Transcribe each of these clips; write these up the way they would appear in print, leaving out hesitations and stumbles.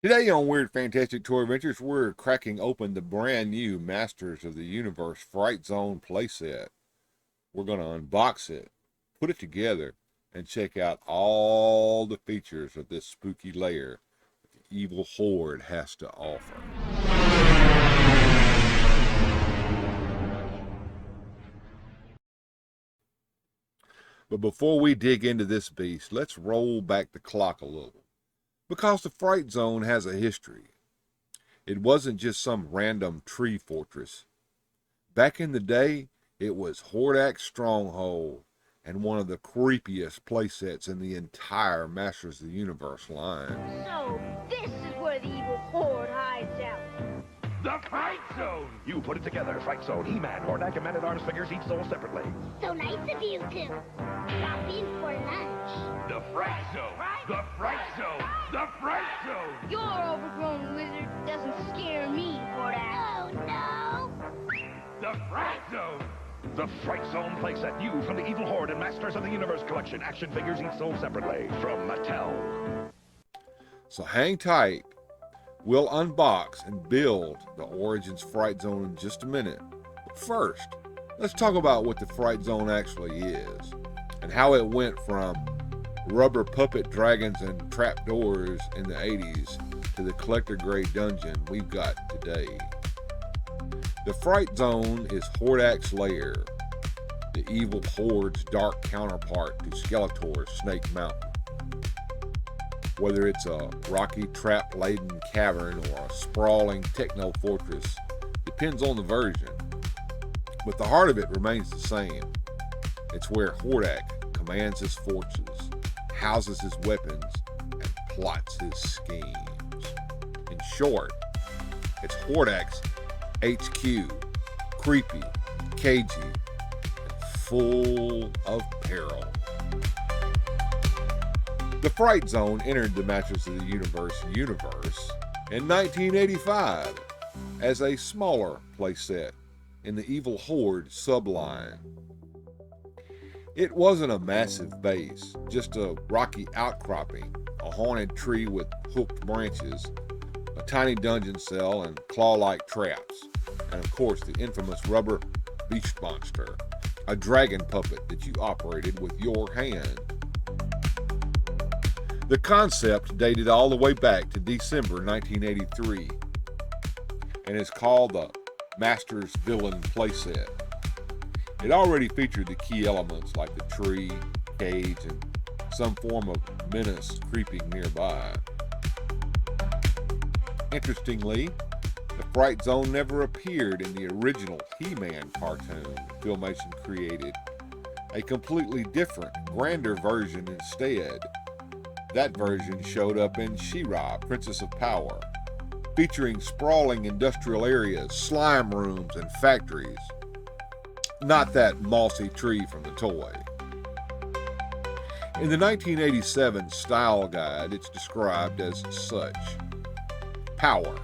Today on Weird Fantastic Toy Adventures, we're cracking open the brand new Masters of the Universe Fright Zone playset. We're going to unbox it, put it together, and check out all the features of this spooky lair that the Evil Horde has to offer. But before we dig into this beast, let's roll back the clock a little. Because the Fright Zone has a history. It wasn't just some random tree fortress. Back in the day, it was Hordak's stronghold and one of the creepiest playsets in the entire Masters of the Universe line. So, this is where the Evil Horde hides out. The Fright Zone! You put it together, Fright Zone, He-Man, Hordak, and Man-at-Arms figures each sold separately. So nice of you to drop in for lunch. The Fright Zone! The Fright Zone! The Fright Zone! Your overgrown wizard doesn't scare me, Hordak. Oh, no. The Fright Zone! The Fright Zone playset new from the Evil Horde and Masters of the Universe collection. Action figures each sold separately from Mattel. So hang tight. We'll unbox and build the Origins Fright Zone in just a minute. But first, let's talk about what the Fright Zone actually is and how it went from rubber puppet dragons and trapdoors in the 80s to the collector-grade dungeon we've got today. The Fright Zone is Hordak's Lair, the Evil Horde's dark counterpart to Skeletor's Snake Mountain. Whether it's a rocky, trap-laden cavern or a sprawling techno-fortress, depends on the version. But the heart of it remains the same. It's where Hordak commands his forces, houses his weapons, and plots his schemes. In short, it's Hordak's HQ, creepy, cagey, and full of peril. The Fright Zone entered the Masters of the Universe in 1985 as a smaller playset in the Evil Horde subline. It wasn't a massive base, just a rocky outcropping, a haunted tree with hooked branches, a tiny dungeon cell, and claw-like traps, and of course the infamous rubber beast monster, a dragon puppet that you operated with your hand. The concept dated all the way back to December 1983 and is called the Master's Villain playset. It already featured the key elements like the tree, cage, and some form of menace creeping nearby. Interestingly, the Fright Zone never appeared in the original He-Man cartoon Filmation created, a completely different, grander version instead. That version showed up in She-Ra, Princess of Power, featuring sprawling industrial areas, slime rooms, and factories. Not that mossy tree from the toy. In the 1987 Style Guide, it's described as such. Power.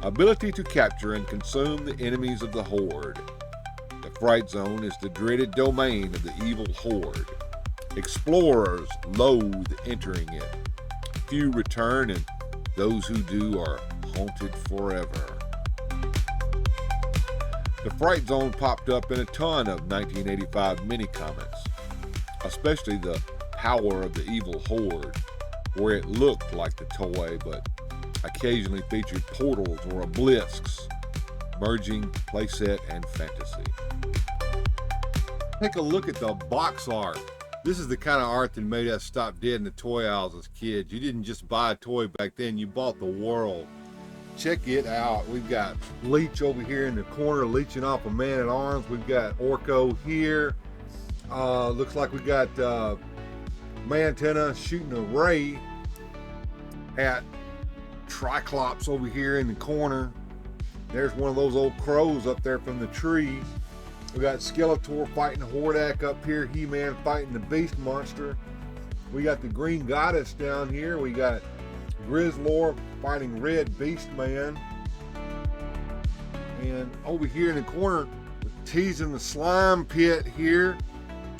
Ability to capture and consume the enemies of the Horde. The Fright Zone is the dreaded domain of the Evil Horde. Explorers loathe entering it. Few return, and those who do are haunted forever. The Fright Zone popped up in a ton of 1985 mini-comics, especially the Power of the Evil Horde, where it looked like the toy, but occasionally featured portals or obelisks, merging playset and fantasy. Take a look at the box art. This is the kind of art that made us stop dead in the toy aisles as kids. You didn't just buy a toy back then, you bought the world. Check it out. We've got Leech over here in the corner leeching off a Man-at-Arms. We've got Orko here. Looks like we got Mantenna shooting a ray at Triclops over here in the corner. There's one of those old crows up there from the tree. We got Skeletor fighting Hordak up here, He-Man fighting the Beast Monster. We got the Green Goddess down here. We got Grizzlor fighting Red Beast Man. And over here in the corner, we're teasing the slime pit here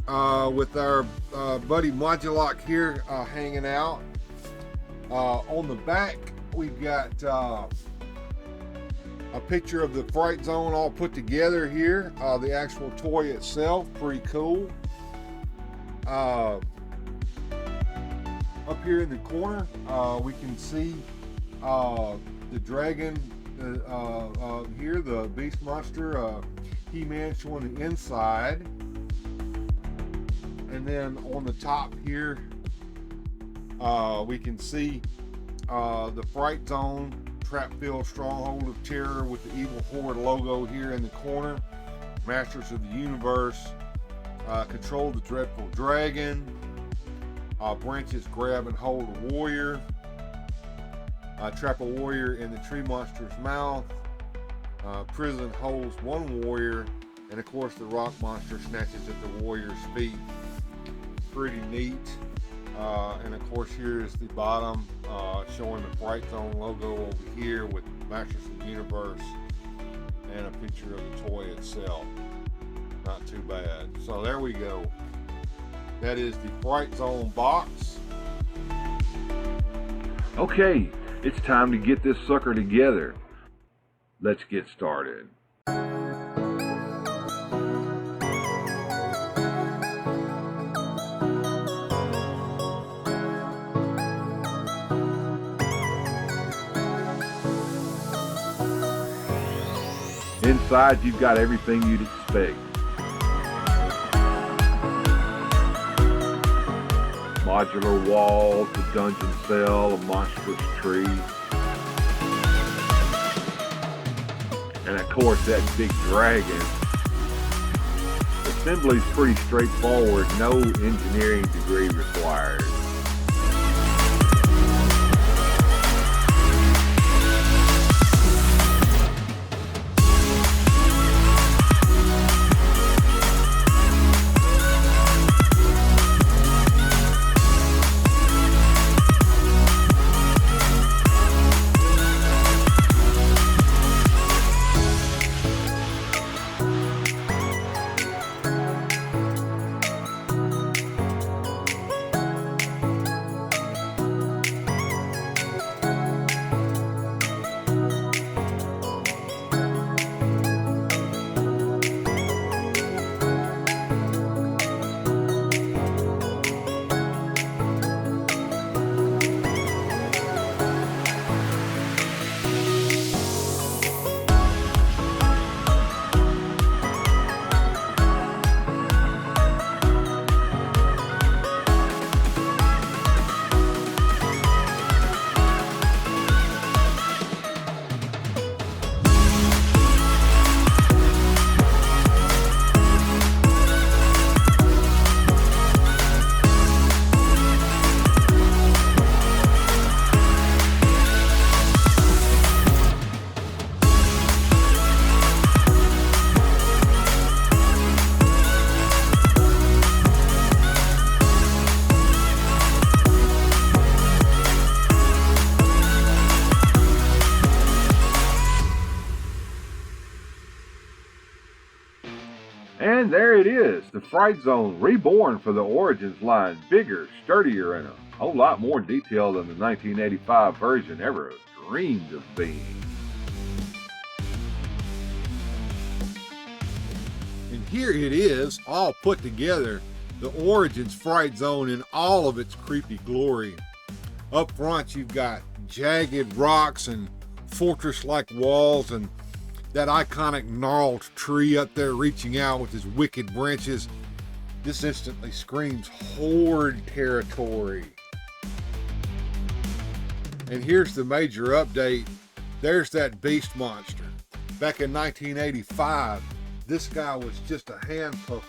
with our buddy Modulok here hanging out. On the back, we've got a picture of the Fright Zone all put together here. The actual toy itself, pretty cool. Up here in the corner, we can see the dragon here, the beast monster, He-Man showing the inside. And then on the top here, we can see the Fright Zone trap-filled stronghold of terror with the Evil Horde logo here in the corner. Masters of the Universe, control the dreadful dragon. Branches grab and hold a warrior. Trap a warrior in the tree monster's mouth. Prison holds one warrior, and of course the rock monster snatches at the warrior's feet. Pretty neat. And of course here's the bottom, showing the Fright Zone logo over here with Masters of the Universe and a picture of the toy itself. Not too bad. So there we go. That is the Fright Zone box. Okay, it's time to get this sucker together. Let's get started. Inside, you've got everything you'd expect. Modular walls, a dungeon cell, a monstrous tree. And of course that big dragon. Assembly's pretty straightforward, no engineering degree required. And there it is, the Fright Zone reborn for the Origins line, bigger, sturdier, and a whole lot more detailed than the 1985 version ever dreamed of being. And here it is, all put together, the Origins Fright Zone in all of its creepy glory. Up front you've got jagged rocks and fortress-like walls and that iconic gnarled tree up there reaching out with his wicked branches. This instantly screams Horde territory. And here's the major update. There's that beast monster. Back in 1985, this guy was just a hand puppet.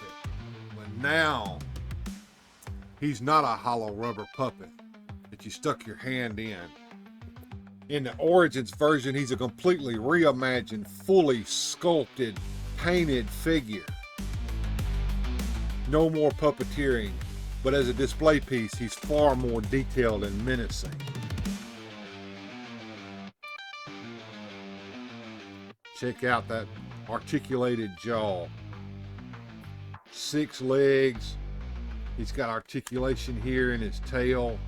But now, he's not a hollow rubber puppet that you stuck your hand in. In the Origins version, he's a completely reimagined, fully sculpted, painted figure. No more puppeteering, but as a display piece, he's far more detailed and menacing. Check out that articulated jaw. 6 legs. He's got articulation here in his tail.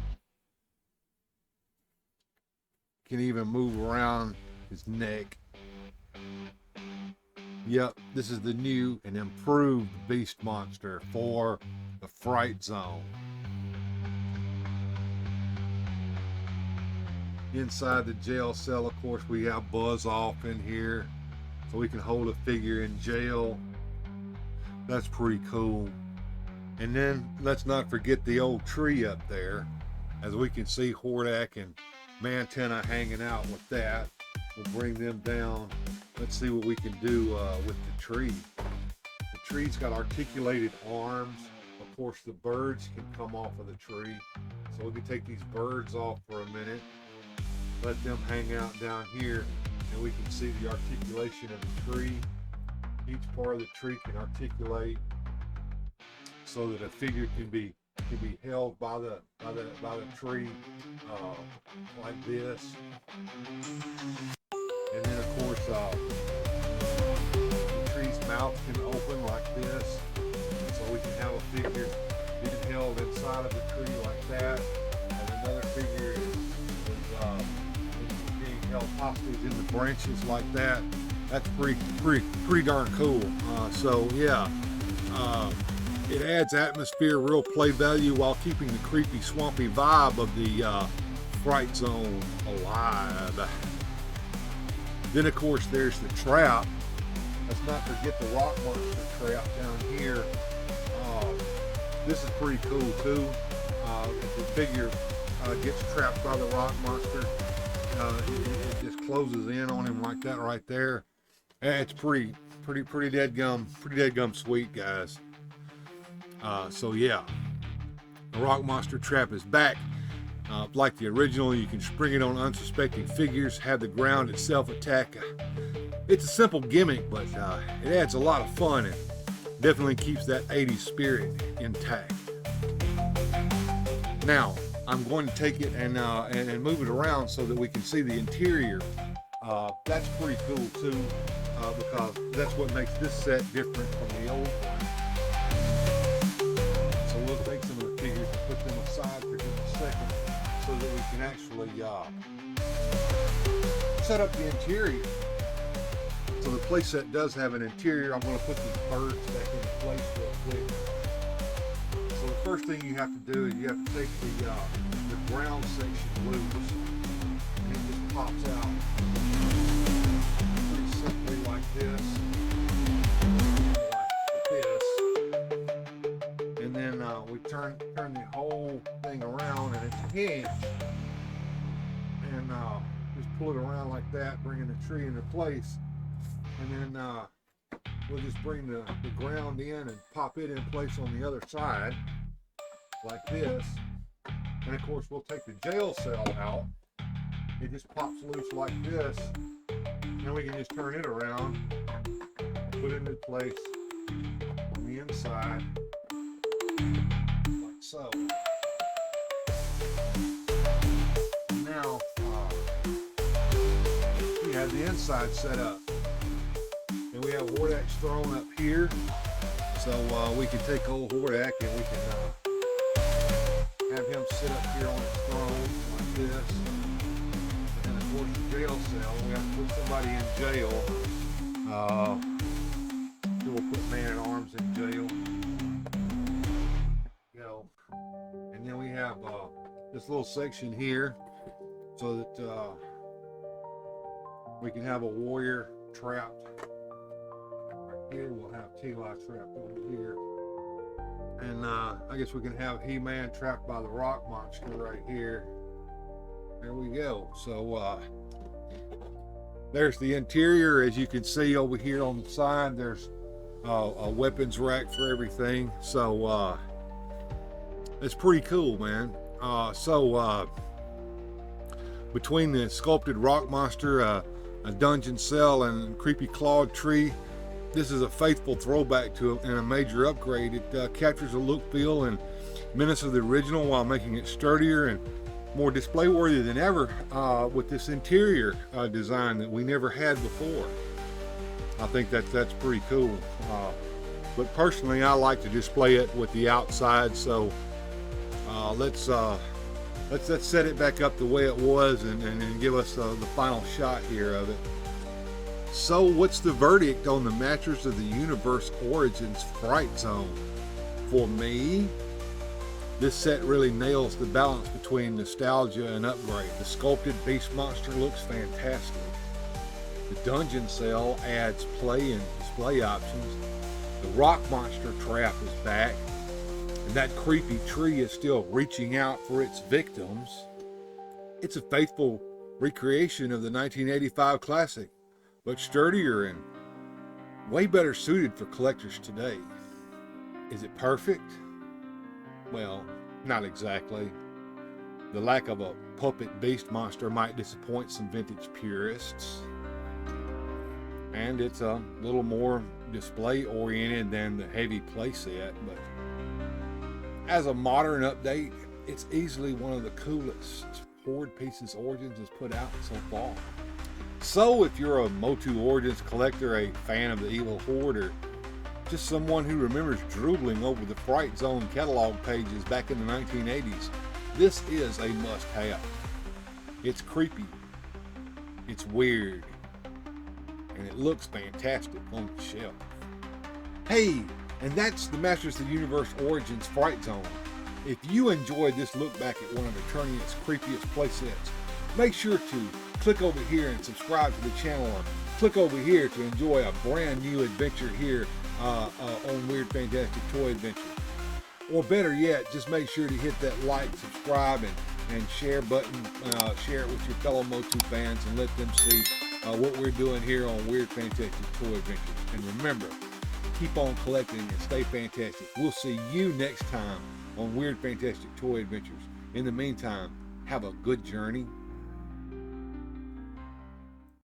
can even move around his neck. Yep, this is the new and improved beast monster for the Fright Zone. Inside the jail cell, of course, we have Buzz Off in here, so we can hold a figure in jail. That's pretty cool. And then let's not forget the old tree up there, as we can see Hordak and Mantenna hanging out with that. We'll bring them down. Let's see what we can do with the tree. The tree's got articulated arms. Of course, the birds can come off of the tree. So we can take these birds off for a minute, let them hang out down here, and we can see the articulation of the tree. Each part of the tree can articulate so that a figure can be held by the tree like this. And then of course the tree's mouth can open like this, so we can have a figure being held inside of the tree like that, and another figure is being held hostage in the branches like that. That's pretty darn cool. So yeah, it adds atmosphere, real play value, while keeping the creepy, swampy vibe of the Fright Zone alive. Then of course there's the trap. Let's not forget the rock monster trap down here. This is pretty cool too. If the figure gets trapped by the rock monster, it just closes in on him like that right there. It's pretty deadgum sweet, guys. So yeah, the rock monster trap is back. Like the original, you can spring it on unsuspecting figures, have the ground itself attack. It's a simple gimmick, but it adds a lot of fun and definitely keeps that 80s spirit intact. Now, I'm going to take it and move it around so that we can see the interior. That's pretty cool too, because that's what makes this set different from the old one. So we'll take some of the figures and put them aside for just a second, so that we can actually set up the interior. So the playset does have an interior. I'm going to put these birds back in place real quick. So the first thing you have to do is you have to take the ground section loose, and it just pops out pretty simply like this, and then we turn the whole thing around, and it's hinged, and just pull it around like that, bringing the tree into place, and then we'll just bring the ground in and pop it in place on the other side like this. And of course we'll take the jail cell out. It just pops loose like this, and we can just turn it around, put it into place on the inside like so. Now we have the inside set up, and we have Hordak's throne up here, so we can take old Hordak and we can have him sit up here on his throne like this. And of course the jail cell, we have to put somebody in jail. We'll put Man-at-Arms in jail. Go. And then we have this little section here, so that we can have a warrior trapped right here. We'll have T-Li trapped over here. And I guess we can have He-Man trapped by the rock monster right here. There we go. So there's the interior. As you can see over here on the side, there's a weapons rack for everything. So it's pretty cool, man. Between the sculpted rock monster, a dungeon cell, and creepy clawed tree, this is a faithful throwback to and a major upgrade. It captures the look, feel, and menace of the original while making it sturdier and more display worthy than ever, with this interior design that we never had before. I think that's pretty cool. But personally, I like to display it with the outside, so let's let's set it back up the way it was and give us the final shot here of it. So what's the verdict on the Masters of the Universe Origins Fright Zone? For me, this set really nails the balance between nostalgia and upgrade. The sculpted beast monster looks fantastic. The dungeon cell adds play and display options. The rock monster trap is back. And that creepy tree is still reaching out for its victims. It's a faithful recreation of the 1985 classic, but sturdier and way better suited for collectors today. Is it perfect? Well, not exactly. The lack of a puppet beast monster might disappoint some vintage purists. And it's a little more display oriented than the heavy playset, but as a modern update, it's easily one of the coolest Horde pieces Origins has put out so far. So if you're a MOTU Origins collector, a fan of the Evil Horde, or just someone who remembers drooling over the Fright Zone catalog pages back in the 1980s, this is a must-have. It's creepy, it's weird, and it looks fantastic on the shelf. Hey, and that's the Masters of the Universe Origins Fright Zone. If you enjoyed this look back at one of Eternia's creepiest playsets, make sure to click over here and subscribe to the channel, or click over here to enjoy a brand new adventure here on Weird Fantastic Toy Adventures. Or better yet, just make sure to hit that like, subscribe, and share button. Share it with your fellow MOTU fans and let them see what we're doing here on Weird Fantastic Toy Adventures. And remember, keep on collecting and stay fantastic. We'll see you next time on Weird Fantastic Toy Adventures. In the meantime, have a good journey